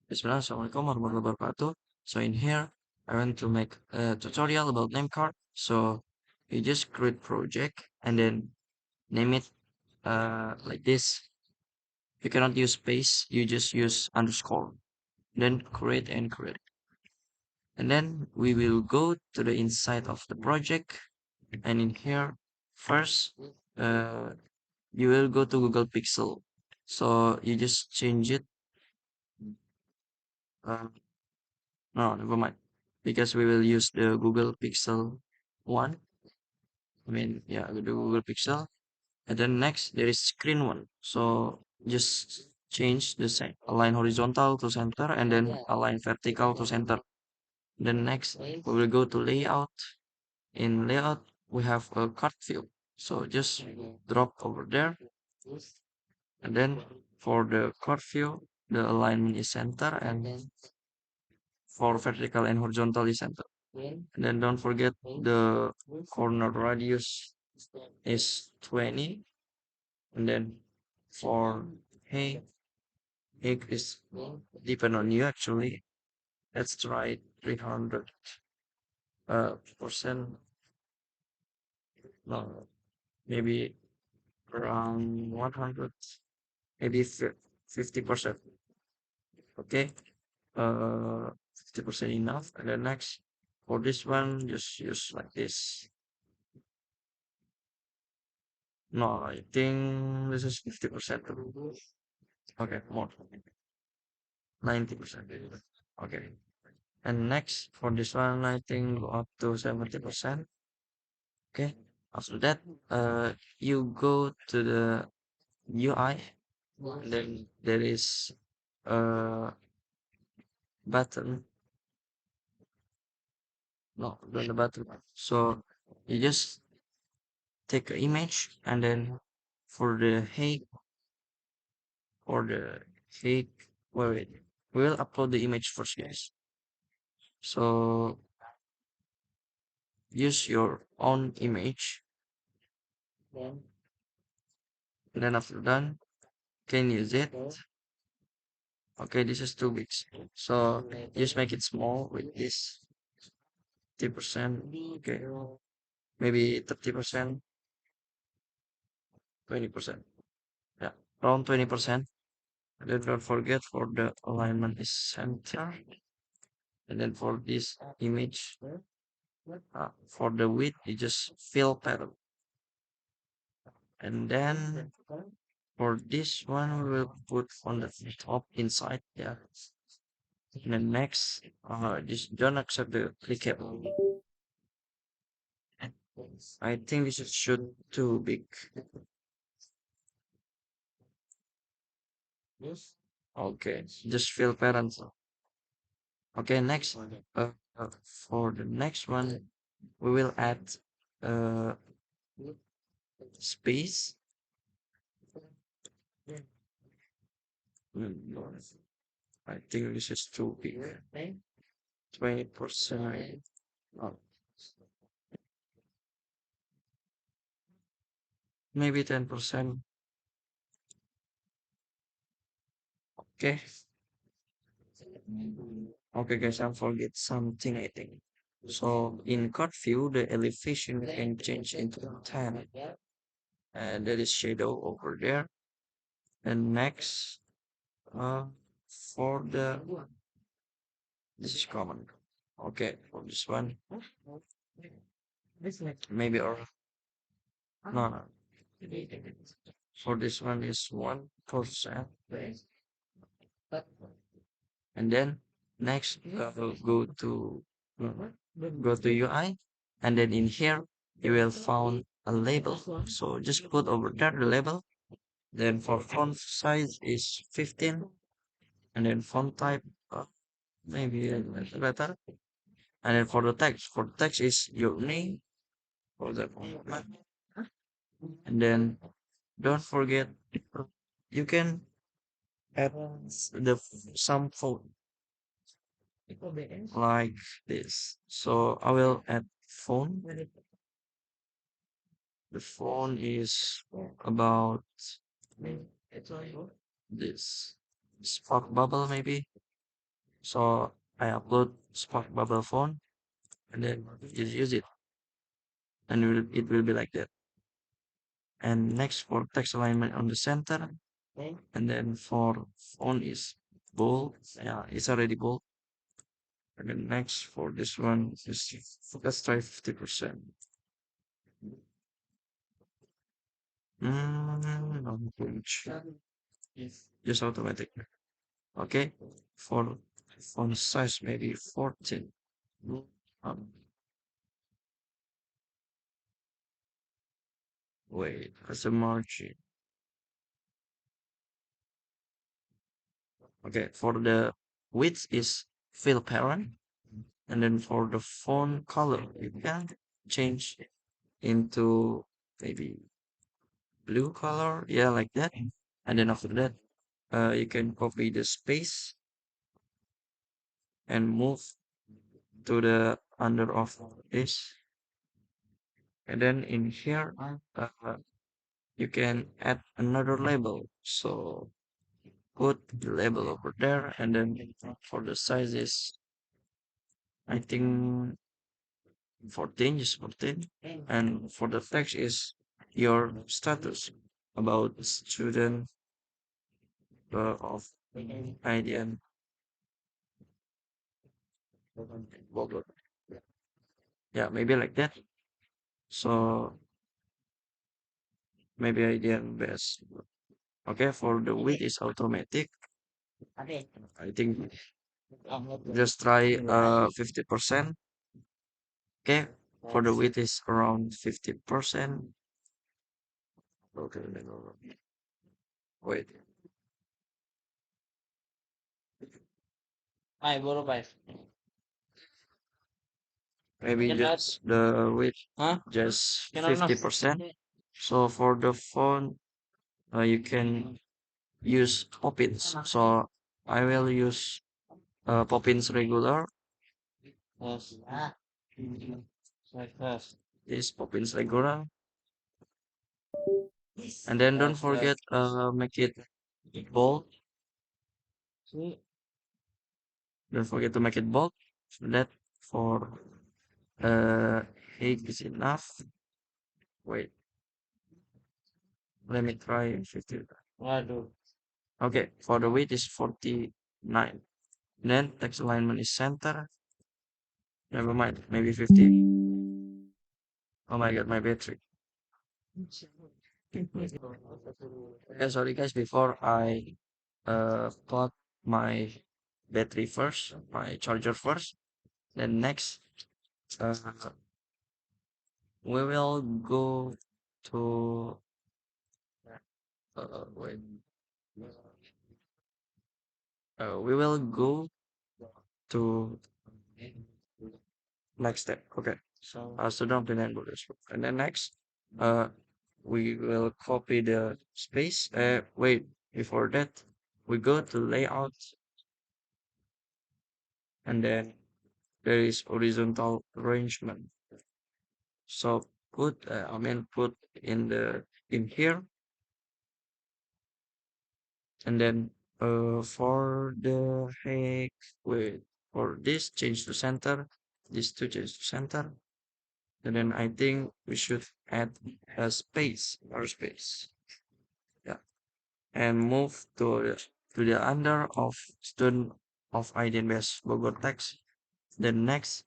Bismillah, Assalamualaikum warahmatullahi wabarakatuh. So in here, I want to make a tutorial about name card. So you just create project and then name it like this. You cannot use space, you just use underscore. Then create and create. And then we will go to the inside of the project. And in here, first, uh, you will go to Google Pixel. So you just change it. Uh, no, never mind. Because we will use the Google Pixel 1. I mean, yeah, the Google Pixel. And then next, there is screen one. So just change the align horizontal to center and then align vertical to center. Then next, we will go to layout. In layout, we have a card view. So just drop over there. And then for the card view, the alignment is center and for vertical and horizontal is center. And then don't forget the corner radius is 20. And then for hey, it is depend on you actually. Let's try 300 percent. No, maybe around 100, maybe 50%. Okay, 50% enough. And then next for this one, just use like this. No, I think this is 50%. Okay, more 90%. Okay. And next for this one, I think go up to 70%. Okay. After that, you go to the UI, and then there is a button. No, not the button. So you just take an image, and then for the height, for the height, wait, we'll upload the image first, guys. So use your own image, and then after done, can use it. Okay, this is too big. So just make it small with this 30%. Okay, maybe 30%, 20%. Yeah, around 20%. And then don't forget for the alignment is center. And then for this image, for the width, you just fill pattern. And then for this one, we will put on the top inside. Yeah. And then next, just don't accept the clickable. I think this is should too big. Okay, just fill parents. Okay, next, for the next one, we will add uh space. No, I think this is too big. 20%. Oh, maybe 10%. Okay. Okay, guys, I forget something, I think. So in card view, the elevation can change into 10. And there is shadow over there. And next, uh, for the this is common. Okay, for this one, maybe or no, no. For this one is 1%. And then next, go to UI, and then in here you will found a label. So just put over there the label. Then for font size is 15, and then font type maybe a little better. And then for the text is your name for the format. And then don't forget you can add some font like this. So I will add font. The font is about this spark bubble maybe. So I upload Spark Bubble phone and then just use it, and it will be like that. And next for text alignment on the center, and then for font is bold. Yeah, it's already bold. And then next for this one is let's try 50%. No, just automatic. Okay, for font size maybe 14. Um, wait, as a margin. Okay, for the width is fill parent, and then for the font color, you can change into maybe blue color, yeah, like that. And then after that, you can copy the space and move to the under of this. And then in here, you can add another label. So put the label over there, and then for the sizes, I think 14 is 14. And for the text is your status about student of IDN Bogor. Yeah, maybe like that. So maybe IDN best. Okay, for the width is automatic. I think just try 50%. Okay, for the width is around 50%. Okay, wait. Maybe just the width, just 50%. So for the font, you can use Poppins. So I will use Poppins regular. This Poppins regular. And then don't forget make it bold. Don't forget to make it bold. So that for uh 8 is enough. Wait, let me try 50. Okay, for the width is 49. Then text alignment is center. Never mind, maybe 50. Oh my god, my battery. Okay, sorry guys, before I plug my battery first, my charger first, then next uh, we will go to wait, we will go to next step. Okay, so don't plan borders. And then next, uh, we will copy the space. Wait, before that, we go to layout, and then there is horizontal arrangement. So put in here, and then for the heck, wait, for this change to center, this to change to center, and then I think we should add a space or space, yeah, and move to the under of student of IDNBS Bogor text. Then next,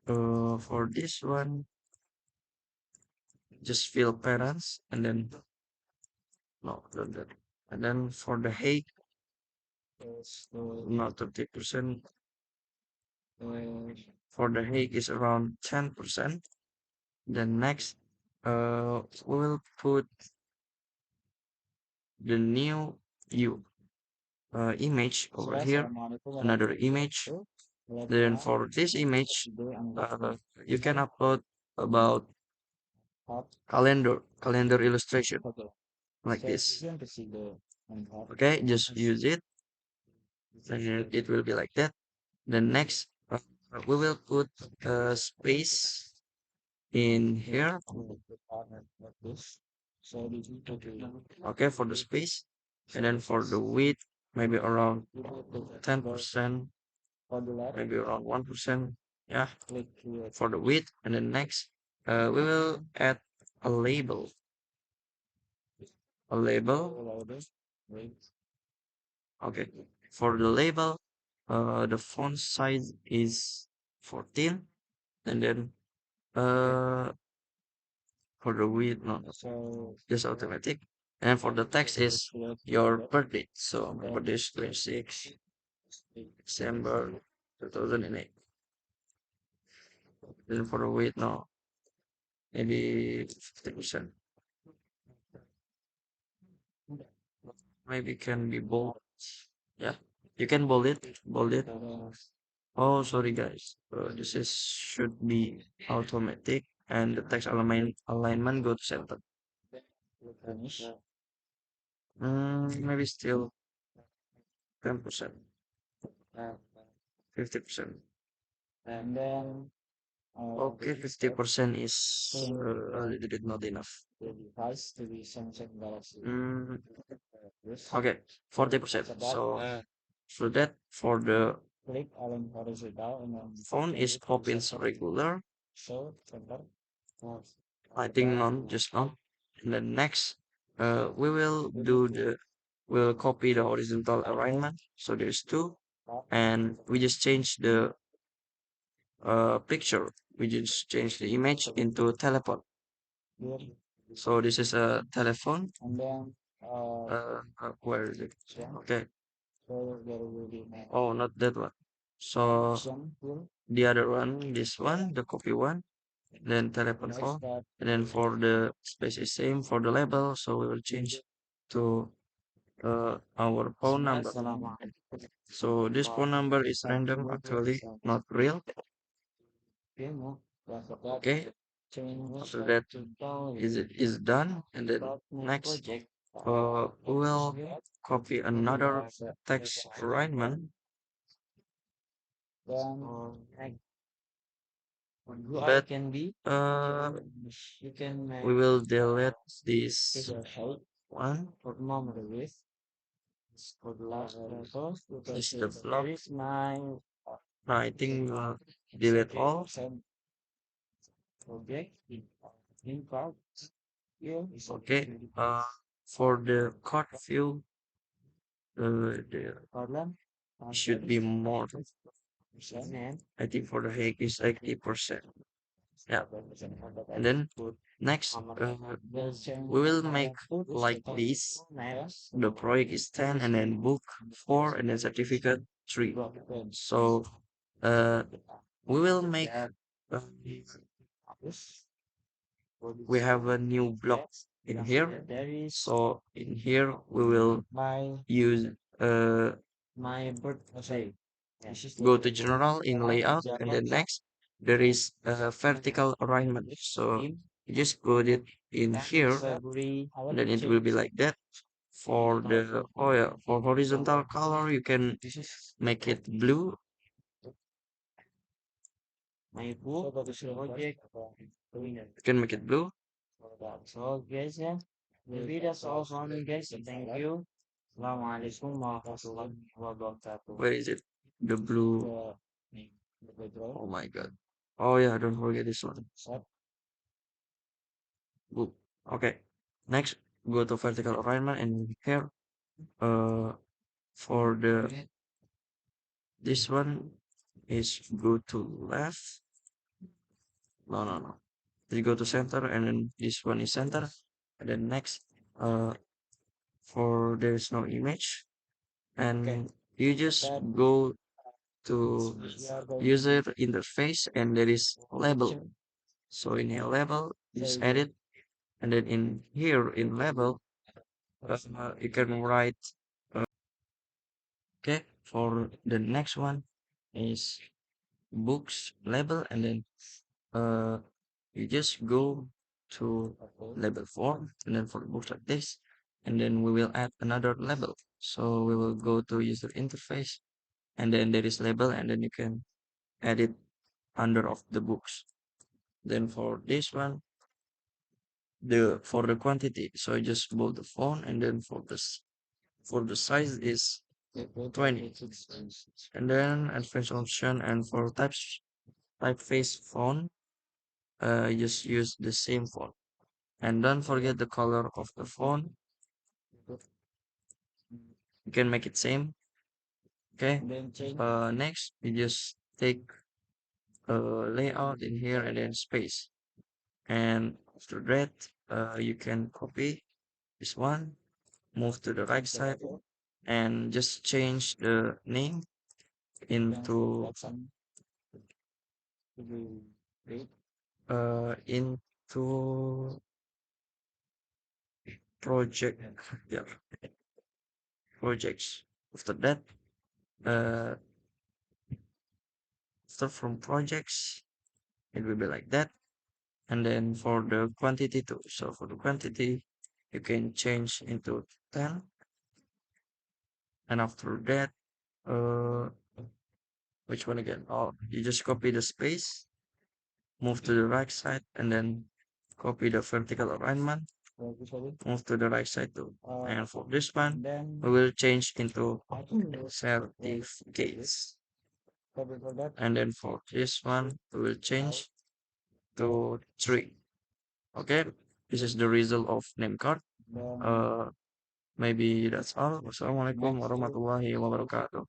for this one, just fill parents, and then no, don't that. And then for the height, not 30%. For the height is around 10%. Then next, we will put the new view image over here, another image. Then for this image, you can upload about calendar illustration like this. Okay, just use it, and it will be like that. Then next, we will put a space in here. Okay, for the space, and then for the width, maybe around 10%. maybe around 1%. Yeah, for the width. And then next, we will add a label. A label. Okay. For the label, the font size is 14. And then for the width, no, just automatic. And for the text is your birthday. So my birthday is 26 December 2008. Then for the width, no, maybe 50%. Maybe can be bold. Yeah, you can bold it. Bold it. Oh, sorry guys. This is should be automatic, and the text alignment go to center. Maybe still 10%, 50%. Okay, 50% is a little bit not enough. Mm, okay, 40%. So for that, for the phone is opens regular. I think none, just none. And then next, we will do the, we'll copy the horizontal alignment. So there's two, and we just change the picture. We just change the image into teleport. So this is a telephone. Where is it? Okay. Oh, not that one. So the other one, this one, the copy one, then teleport phone, and then for the space is same for the label. So we will change to our phone number. So this phone number is random, actually not real. Okay, so that is done, and then next, we will copy another text alignment, but we will delete this one. Is the block? No, I think delete all. Okay. For the card view, the should be more. I think for the Hague is 80%. Yeah. And then next, we will make like this. The project is 10, and then book 4, and then certificate 3. So we will make we have a new block in here. So in here we will use go to general in layout, and then next there is a vertical alignment. So you just put it in here, and then it will be like that. For the, oh yeah, for horizontal color you can make it blue. You can make it blue. So guys, yeah, maybe that's all from me, guys. Thank you. Assalamualaikum warahmatullahi wabarakatuh. Where is it? The blue. Oh my God. Oh yeah, don't forget this one. Blue. Okay. Next, go to vertical alignment, and here, for the this one is go to left. No, no, no. You go to center, and then this one is center, and then next, for there's no image, and you just go to user interface, and there is label. So in here label, just edit, and then in here in label, you can write. Okay, for the next one is books label, and then uh you just go to label 4, and then for books like this, and then we will add another label. So we will go to user interface, and then there is label, and then you can edit under of the books. Then for this one, the for the quantity, so I just bold the font, and then for this for the size is 20. And then advanced option, and for typeface font, just use the same font. And don't forget the color of the font. You can make it same. Okay. Next, you just take layout in here and then space. And after that, you can copy this one, move to the right side, and just change the name into into project, yeah, projects. After that, uh start from projects, it will be like that. And then for the quantity too, so for the quantity you can change into 10. And after that, uh which one again? Oh, you just copy the space, move to the right side, and then copy the vertical alignment, move to the right side too. And for this one, we will change into certificates. And then for this one, we will change to 3. Okay, this is the result of name card. Uh, Maybe that's all. Wassalamualaikum warahmatullahi wabarakatuh.